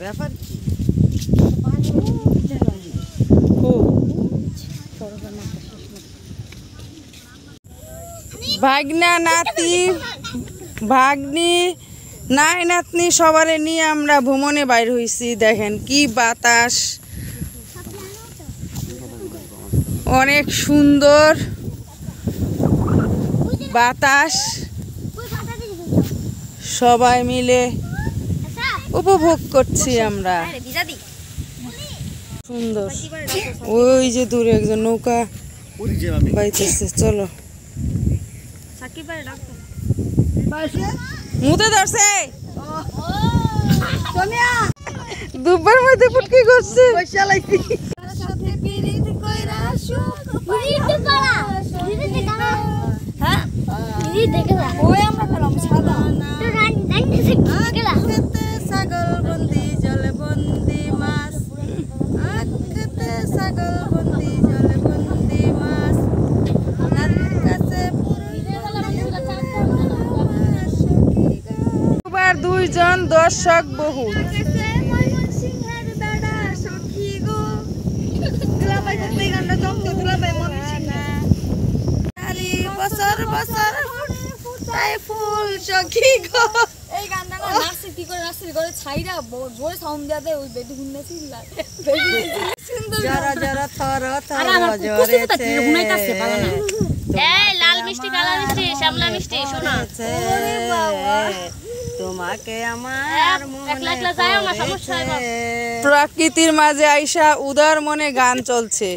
ব্যাপার কি ভাগনা নাতি ভাগ্নি নাই নাতনি সবারে নিয়ে আমরা ভ্রমণে বাইর হইছি। দেখেন কি বাতাস, অনেক সুন্দর বাতাস, সবাই মিলে উপভোগ করছি আমরা। সুন্দর, ওই যে দূরে একজন নৌকা বাইতেছে। চলো মুতে ধরছে দুবার মধ্যে ফুটকি করছে। ছাগল বন্দি জলে বন্দি মাছ, ছাগল বন্দি জলে বন্দি মাছ, দুইজন দর্শক বহু বছর বছর ফুল সখী গো। এই গানটা না নাচে কি করে নাচে করে ছাইরা জোরে সাউন্ড দিয়া দেয় ওই বেডি হুন্না চিল্লা সুন্দর জরা জরা থর থর জরেছে হুনাইতাছে পালানা। এই লাল মিষ্টি কালা মিষ্টি শ্যামলা মিষ্টি শোনা ওরে বাবা তোমাকে আমার একলা একলা যায় না সমস্যা হয়। প্রকৃতির মাঝে আইসা উদার মনে গান চলছে।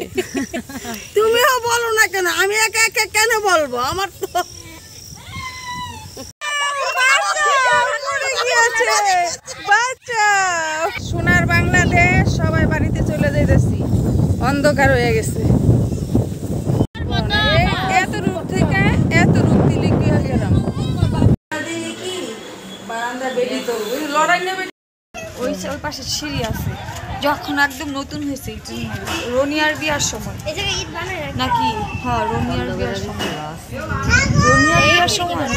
তুমিও বলো না কেন, আমি একা একা কেন বলবো? আমার তো সোনার বাংলাদেশ, সবাই বাড়িতে চলে যাইতেছি, অন্ধকার হয়ে গেছে। এত রূপ থেকে এত রূপ দিলে কি হয়ে গেলাম বারান্দা বেলি তো লড়াই নেবে। ওই পাশে সিঁড়ি আছে, যখন একদম নতুন হয়েছে রনিয়ার বিয়ার সময় নাকি? হ্যাঁ রনিয়ার বিয়ার সময়, রনিয়ার বিয়ার সময়।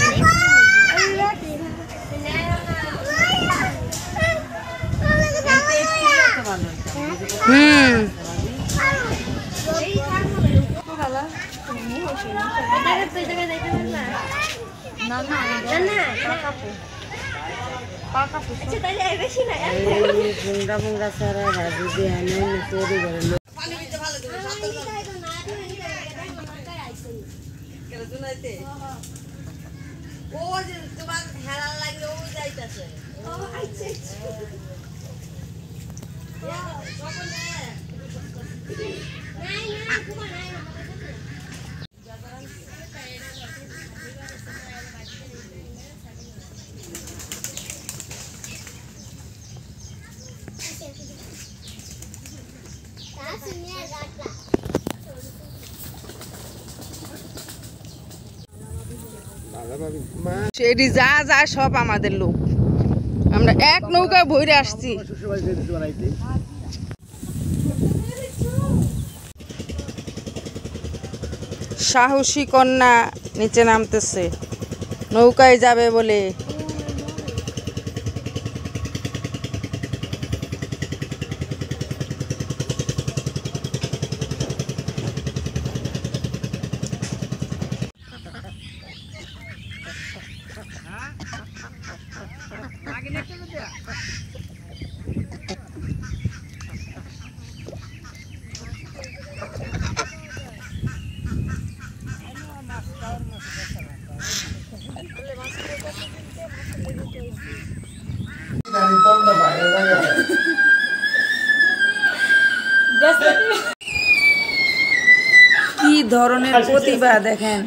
সেটি যা যা সব আমাদের লোক, আমরা এক নৌকা ভরে আসছি। সাহসী কন্যা নিচে নামতেছে নৌকায় যাবে বলে। কি ধরনের প্রতিভা দেখেন।